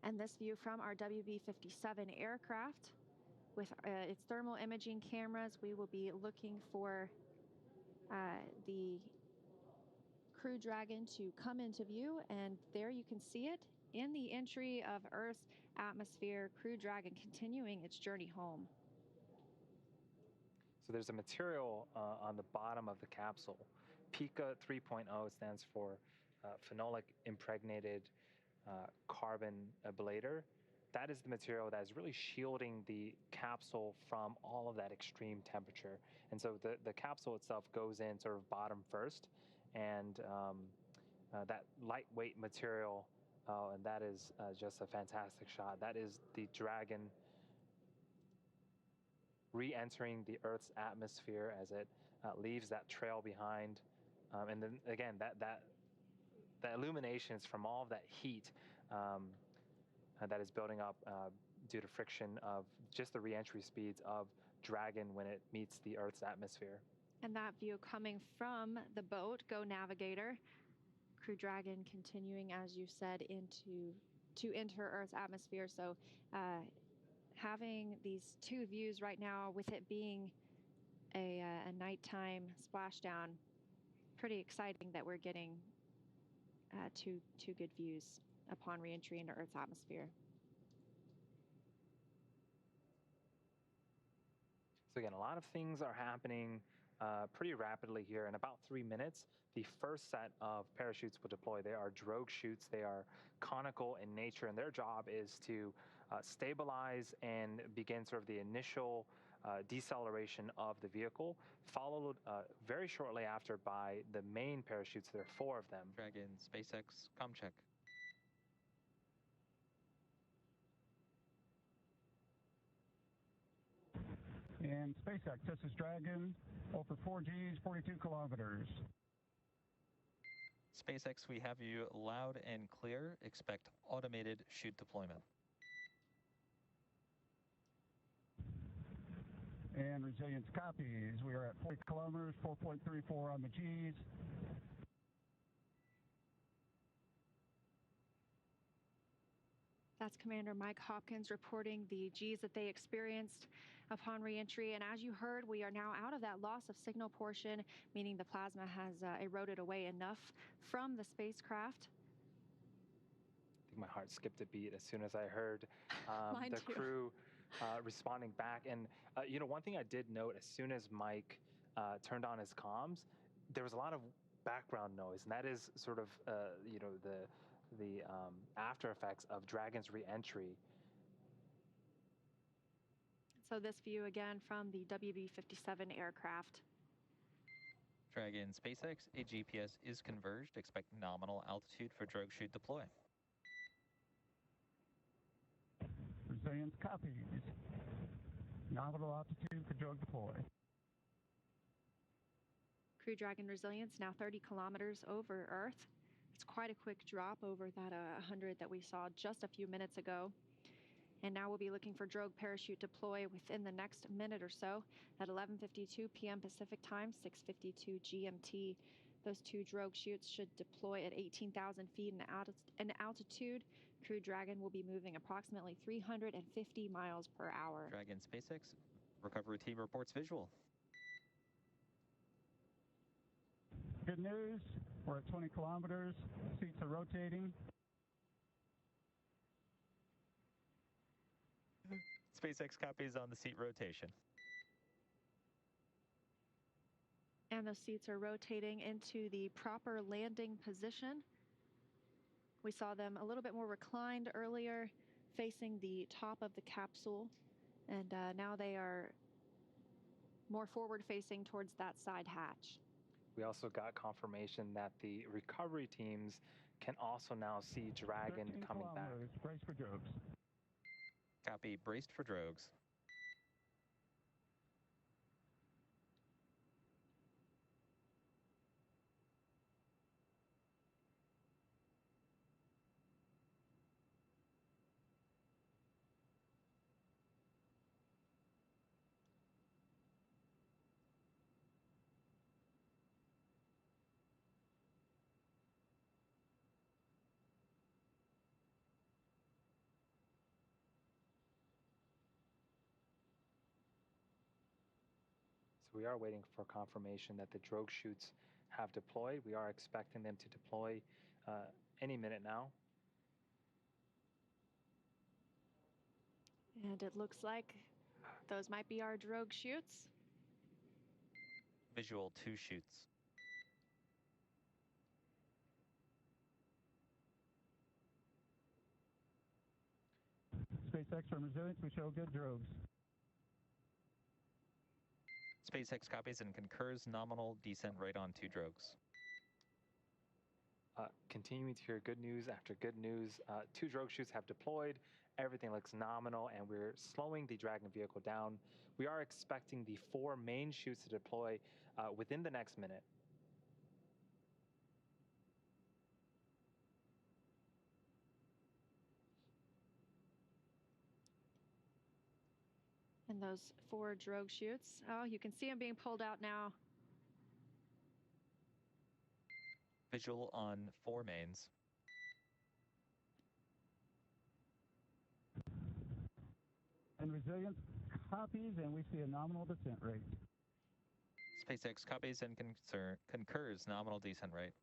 And this view from our WB-57 aircraft with its thermal imaging cameras, we will be looking for the Crew Dragon to come into view, and there you can see it in the entry of Earth's atmosphere, Crew Dragon continuing its journey home. So there's a material on the bottom of the capsule. PICA 3.0 stands for phenolic impregnated carbon ablator. That is the material that is really shielding the capsule from all of that extreme temperature. And so the capsule itself goes in sort of bottom first, and that lightweight material, and that is just a fantastic shot. That is the Dragon re-entering the Earth's atmosphere as it leaves that trail behind. And then again, that illumination is from all of that heat that is building up due to friction of just the re-entry speeds of Dragon when it meets the Earth's atmosphere. And that view coming from the boat, Go Navigator, Crew Dragon continuing, as you said, to enter Earth's atmosphere. So having these two views right now, with it being a nighttime splashdown, pretty exciting that we're getting two good views upon re-entry into Earth's atmosphere. So again, a lot of things are happening pretty rapidly here. In about 3 minutes, the first set of parachutes will deploy. They are drogue chutes. They are conical in nature, and their job is to stabilize and begin sort of the initial deceleration of the vehicle, followed very shortly after by the main parachutes. There are 4 of them. Dragon, SpaceX, comcheck. And SpaceX, this is Dragon, over 4Gs, 42 kilometers. SpaceX, we have you loud and clear. Expect automated chute deployment. And Resilience copies. We are at 40 kilometers, 4.34 on the Gs. That's Commander Mike Hopkins reporting the Gs that they experienced upon reentry. And as you heard, we are now out of that loss of signal portion, meaning the plasma has eroded away enough from the spacecraft. I think my heart skipped a beat as soon as I heard the too. crew responding back. And, you know, one thing I did note, as soon as Mike turned on his comms, there was a lot of background noise. And that is sort of, you know, the after effects of Dragon's re-entry. So this view again from the WB-57 aircraft. Dragon, SpaceX, a GPS is converged. Expect nominal altitude for drogue chute deploy. Resilience copies. Nominal altitude for drogue deploy. Crew Dragon Resilience now 30 kilometers over Earth. It's quite a quick drop over that 100 that we saw just a few minutes ago. And now we'll be looking for drogue parachute deploy within the next minute or so at 11:52 p.m. Pacific time, 6:52 GMT. Those 2 drogue chutes should deploy at 18,000 feet in altitude. Crew Dragon will be moving approximately 350 miles per hour. Dragon, SpaceX, recovery team reports visual. Good news, we're at 20 kilometers, seats are rotating. SpaceX copies on the seat rotation. And the seats are rotating into the proper landing position. We saw them a little bit more reclined earlier, facing the top of the capsule. And now they are more forward facing towards that side hatch. We also got confirmation that the recovery teams can also now see Dragon coming back. Brace for drogues. Copy, braced for drogues. So we are waiting for confirmation that the drogue chutes have deployed. We are expecting them to deploy any minute now. And it looks like those might be our drogue chutes. Visual 2 chutes. SpaceX from Resilience, we show good drogues. SpaceX copies and concurs nominal descent right on 2 drogues. Continuing to hear good news after good news. 2 drogue chutes have deployed. Everything looks nominal, and we're slowing the Dragon vehicle down. We are expecting the 4 main chutes to deploy within the next minute. And those 4 drogue chutes, oh, you can see them being pulled out now. Visual on 4 mains. And Resilience copies, and we see a nominal descent rate. SpaceX copies and concurs nominal descent rate.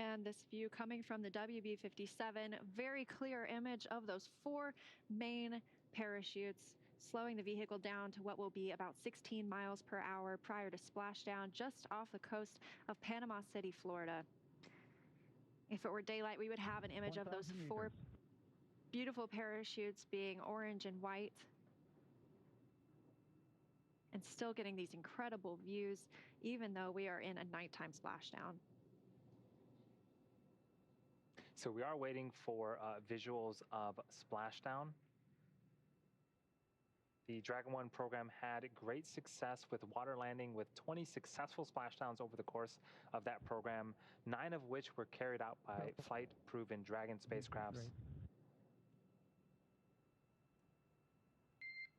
And this view coming from the WB-57, very clear image of those 4 main parachutes, slowing the vehicle down to what will be about 16 miles per hour prior to splashdown just off the coast of Panama City, Florida. If it were daylight, we would have an image of those 4 beautiful parachutes being orange and white, and still getting these incredible views, even though we are in a nighttime splashdown. So we are waiting for visuals of splashdown. The Dragon 1 program had great success with water landing, with 20 successful splashdowns over the course of that program, 9 of which were carried out by flight-proven Dragon spacecrafts.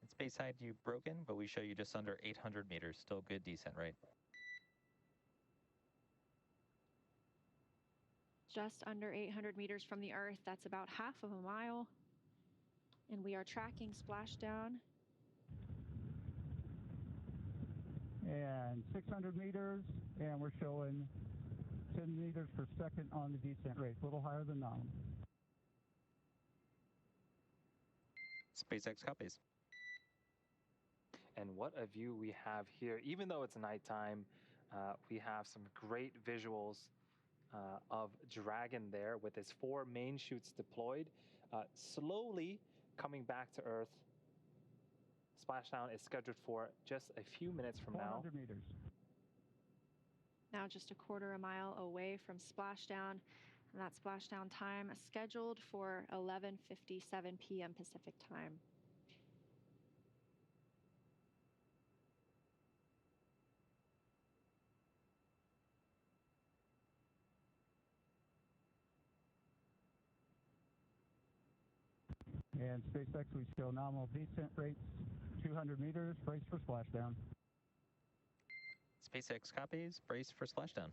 At space side, you've broken, but we show you just under 800 meters. Still good descent rate. Just under 800 meters from the Earth. That's about half of a mile. And we are tracking splashdown. And 600 meters, and we're showing 10 meters per second on the descent rate, a little higher than nominal. SpaceX copies. And what a view we have here. Even though it's nighttime, we have some great visuals of Dragon there with its 4 main chutes deployed, slowly coming back to Earth. Splashdown is scheduled for just a few minutes from now. 400 meters. Now just a quarter a mile away from splashdown. And that splashdown time is scheduled for 11:57 p.m. Pacific time. And SpaceX, we show nominal descent rates, 200 meters, brace for splashdown. SpaceX copies, brace for splashdown.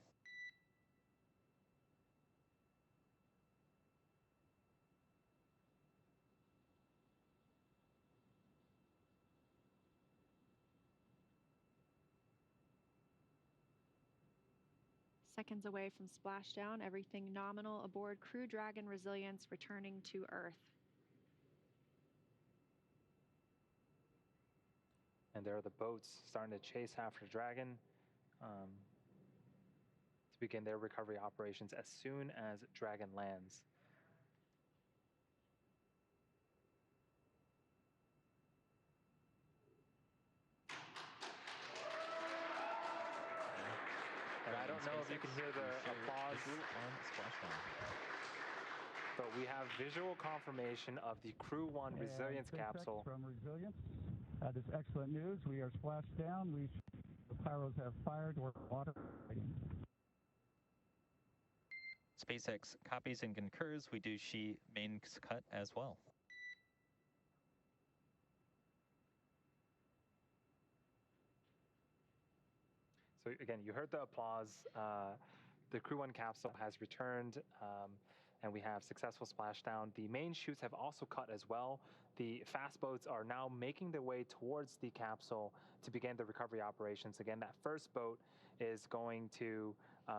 Seconds away from splashdown, everything nominal aboard Crew Dragon Resilience returning to Earth. And there are the boats starting to chase after Dragon to begin their recovery operations as soon as Dragon lands. And I don't know if you can hear the applause on splashdown. But we have visual confirmation of the Crew-1 Resilience capsule. From Resilience. This excellent news. We are splashed down. The pyros have fired. We're water fighting. SpaceX copies and concurs. We do see mains cut as well. So again, you heard the applause. The Crew-1 capsule has returned. and we have successful splashdown. The main chutes have also cut as well. The fast boats are now making their way towards the capsule to begin the recovery operations. Again, that first boat is going to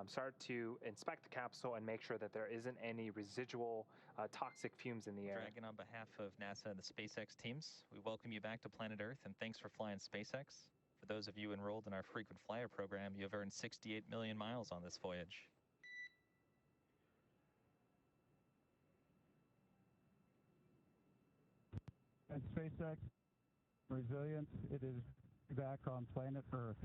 start to inspect the capsule and make sure that there isn't any residual toxic fumes in the air. Dragon, on behalf of NASA and the SpaceX teams, we welcome you back to planet Earth, and thanks for flying SpaceX. For those of you enrolled in our frequent flyer program, you have earned 68 million miles on this voyage. And SpaceX resilience, it is back on planet Earth.